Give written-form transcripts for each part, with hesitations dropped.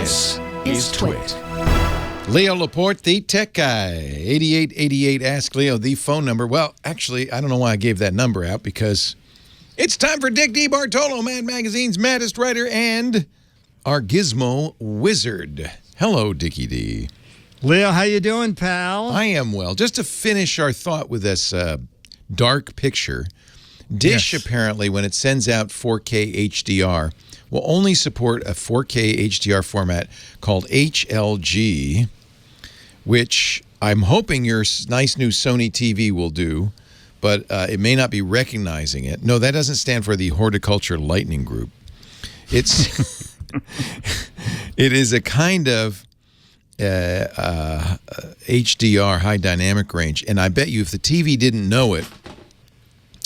This is TWiT. Leo Laporte, the tech guy. 8888 Ask Leo, the phone number. Well, actually, I don't know why I gave that number out, because it's time for Dick DeBartolo, Mad Magazine's maddest writer and our gizmo wizard. Hello, Dickie D. Leo, how you doing, pal? I am well. Just to finish our thought with this dark picture, Dish apparently, when it sends out 4K HDR, will only support a 4K HDR format called HLG, which I'm hoping your nice new Sony TV will do, but it may not be recognizing it. No, that doesn't stand for the Horticulture Lightning Group. It's it is a kind of HDR, high dynamic range, and I bet you if the TV didn't know it,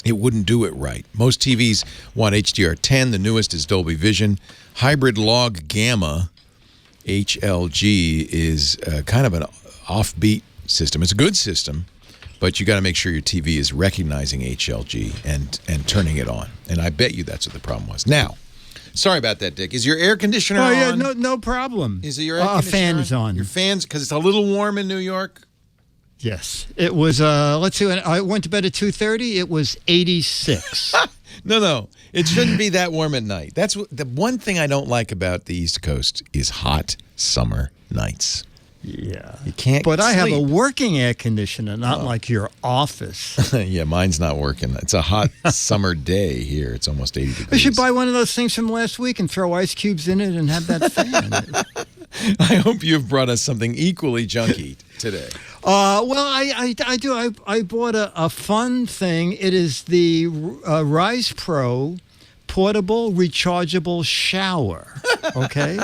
it wouldn't do it right. Most TVs want HDR10. The newest is Dolby Vision. Hybrid log gamma HLG is kind of an offbeat system. It's a good system, but you got to make sure your TV is recognizing HLG and turning it on. And I bet you that's what the problem was. Now, sorry about that, Dick. Is your air conditioner on? Oh, yeah, no problem. Is it your air conditioner fan is on. Your fan's, because it's a little warm in New York? Yes. It was, let's see, when I went to bed at 2:30, it was 86. No. It shouldn't be that warm at night. That's the one thing I don't like about the East Coast is hot summer nights. Yeah. You can't But sleep. I have a working air conditioner, not like your office. Yeah, mine's not working. It's a hot summer day here. It's almost 80 degrees. I should buy one of those things from last week and throw ice cubes in it and have that fan. I hope you've brought us something equally junky today. Well, I do. I bought a fun thing. It is the Ryze Pro portable rechargeable shower. Okay?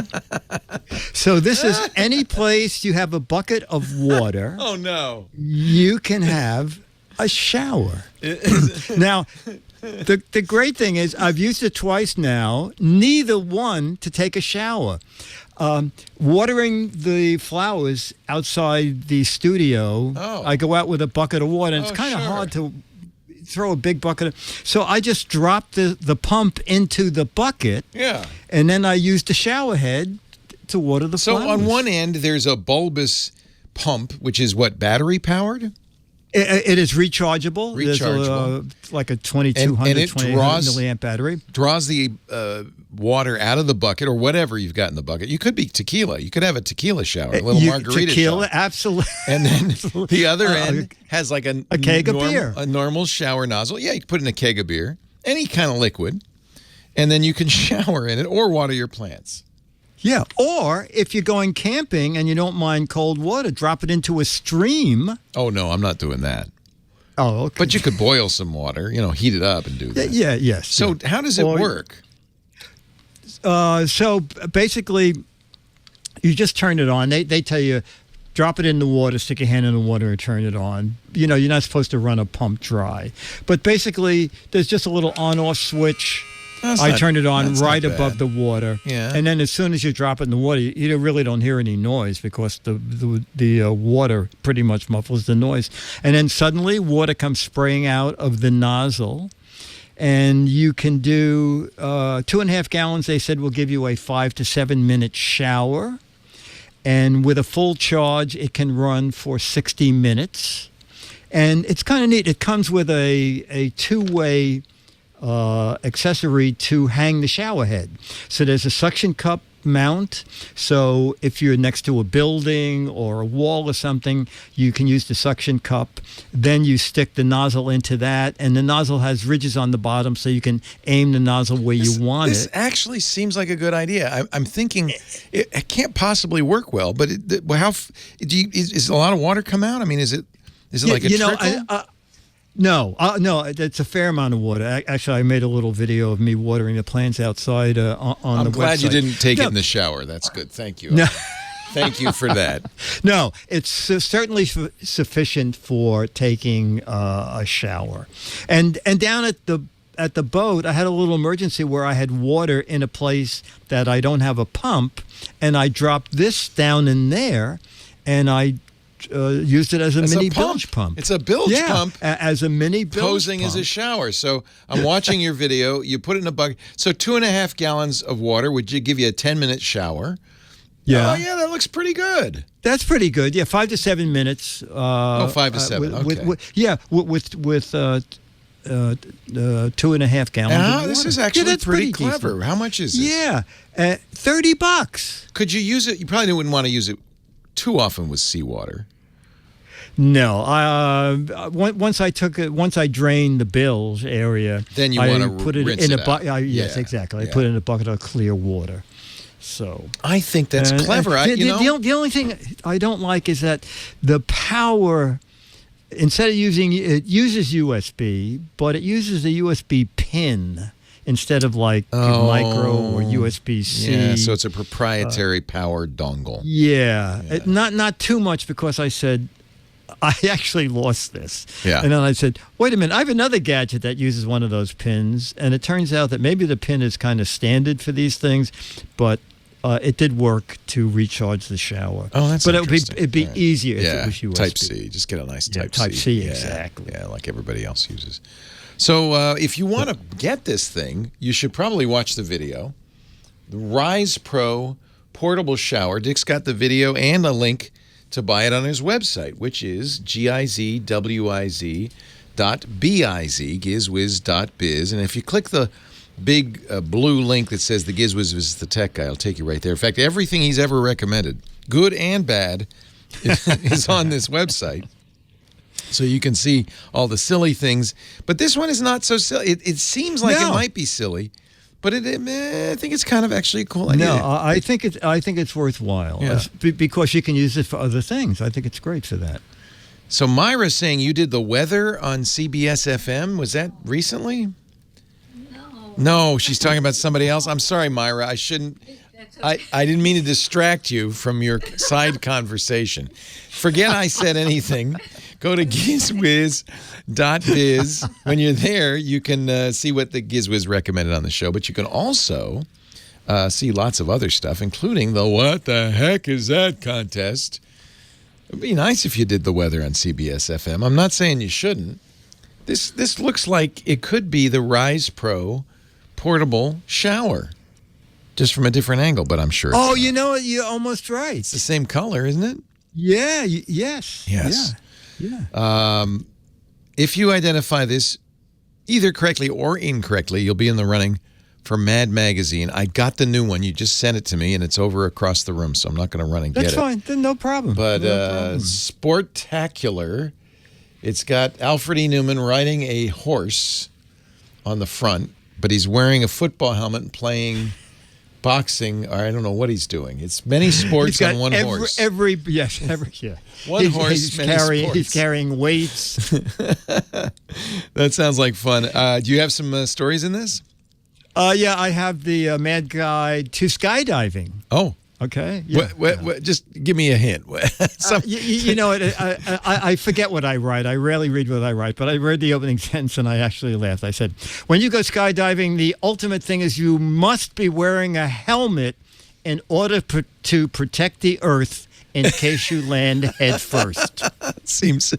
So this is any place you have a bucket of water. Oh, no. You can have a shower. Now, the great thing is I've used it twice now, neither one to take a shower. Watering the flowers outside the studio, I go out with a bucket of water, and it's kind of hard to throw a big bucket. So I just dropped the pump into the bucket, and then I used the shower head to water the flowers. So on one end, there's a bulbous pump, which is what, battery powered? It is rechargeable. Rechargeable. There's like a 2200 milliamp battery. Draws the water out of the bucket or whatever you've got in the bucket. You could be tequila. You could have a tequila shower, a little margarita tequila, shower. Absolutely. And then the other end has like a keg of beer. A normal shower nozzle. Yeah, you can put in a keg of beer, any kind of liquid, and then you can shower in it or water your plants. Yeah, or if you're going camping and you don't mind cold water, drop it into a stream. Oh, no, I'm not doing that. Oh, okay. But you could boil some water, heat it up and do that. Yes. So how does it work? So basically, you just turn it on. They tell you, drop it in the water, stick your hand in the water and turn it on. You're not supposed to run a pump dry. But basically, there's just a little on-off switch. I turned it on right above the water. Yeah. And then as soon as you drop it in the water, you really don't hear any noise because the water pretty much muffles the noise. And then suddenly water comes spraying out of the nozzle. And you can do 2.5 gallons, they said, will give you a 5 to 7 minute shower. And with a full charge, it can run for 60 minutes. And it's kind of neat. It comes with a two-way accessory to hang the shower head. So there's a suction cup mount. So if you're next to a building or a wall or something, you can use the suction cup. Then you stick the nozzle into that, and the nozzle has ridges on the bottom, so you can aim the nozzle where you want it. This actually seems like a good idea. I'm thinking it can't possibly work well, but is a lot of water come out? I mean, is it like a trickle? No, it's a fair amount of water. Actually, I made a little video of me watering the plants outside on the website. I'm glad you didn't take it in the shower. That's good. Thank you. No. Thank you for that. No, it's certainly sufficient for taking a shower. And down at the boat, I had a little emergency where I had water in a place that I don't have a pump, and I dropped this down in there, and I used it as a mini bilge pump. It's a bilge pump. As a mini bilge posing pump. as a shower. So I'm watching your video. You put it in a bucket. So 2.5 gallons of water would give you a 10-minute shower. Yeah. Oh, yeah, that looks pretty good. That's pretty good. Yeah, 5 to 7 minutes. 5 to 7. Okay. With 2.5 gallons. of water. This is actually that's pretty decent. clever. How much is this? Yeah, $30. Could you use it? You probably wouldn't want to use it too often with seawater. No, once I drained the bilge area, Then you want to put it rinse in it a bucket. out. Yes, exactly. I put it in a bucket of clear water. So I think that's clever. The only thing I don't like is that the power. Instead of using it uses USB, but it uses a USB pin instead of like micro or USB-C. Yeah, so it's a proprietary power dongle. Yeah. Not too much, because I said, I actually lost this. Yeah. And then I said, wait a minute, I have another gadget that uses one of those pins. And it turns out that maybe the pin is kind of standard for these things, but it did work to recharge the shower. Oh, that's But interesting. it'd be easier if it was USB. Type-C. Just get a nice Type-C. Type-C, exactly. Yeah, like everybody else uses. So if you want to get this thing, you should probably watch the video. The Ryze Pro portable shower. Dick's got the video and a link to buy it on his website, which is GizWiz.biz, GizWiz.biz. And if you click the big blue link that says the Giz Wiz is the tech guy, I'll take you right there. In fact, everything he's ever recommended, good and bad, is on this website. So you can see all the silly things. But this one is not so silly. It seems like it might be silly, but I think it's kind of actually a cool idea. No, I think it's worthwhile. Yeah. Because you can use it for other things. I think it's great for that. So Myra's saying you did the weather on CBS FM. Was that recently? No, she's talking about somebody else. I'm sorry, Myra. I shouldn't. I didn't mean to distract you from your side conversation. Forget I said anything. Go to GizWiz.biz. When you're there, you can see what the Giz Wiz recommended on the show, but you can also see lots of other stuff, including the What the Heck Is That contest. It would be nice if you did the weather on CBS FM. I'm not saying you shouldn't. This looks like it could be the Ryze Pro portable shower, just from a different angle, but I'm sure it's not. You know what? You're almost right. It's the same color, isn't it? Yeah. Yes. Yes. Yeah. If you identify this either correctly or incorrectly, you'll be in the running for Mad Magazine. I got the new one. You just sent it to me, and it's over across the room, so I'm not going to run and get it. That's fine. Then no problem. But no problem. Sportacular. It's got Alfred E. Newman riding a horse on the front, but he's wearing a football helmet and playing boxing, or I don't know what he's doing. It's many sports on one horse. Yeah. One horse, many sports. He's carrying weights. That sounds like fun. Do you have some stories in this? Yeah, I have the Mad Guide to Skydiving. Oh. Okay. Yeah. What, just give me a hint. You know, I forget what I write. I rarely read what I write, but I read the opening sentence and I actually laughed. I said, when you go skydiving, the ultimate thing is you must be wearing a helmet in order to protect the earth in case you land head first. Seems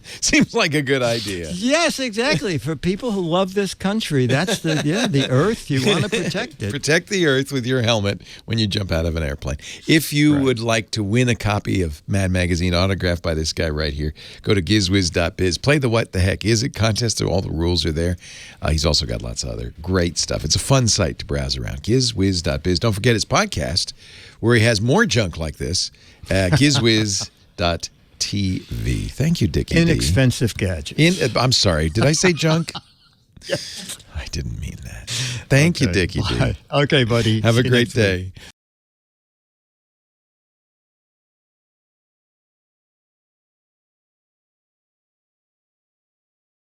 like a good idea. Yes, exactly. For people who love this country, that's the earth. You want to protect it. Protect the earth with your helmet when you jump out of an airplane. If you would like to win a copy of Mad Magazine autographed by this guy right here, go to GizWiz.biz. Play the What the Heck Is It contest. All the rules are there. He's also got lots of other great stuff. It's a fun site to browse around. GizWiz.biz. Don't forget his podcast, where he has more junk like this. GizWiz.tv. Thank you, Dickie. Inexpensive gadgets. I'm sorry. Did I say junk? Yes. I didn't mean that. Thank you, Dickie D. Okay, buddy. Have a great day.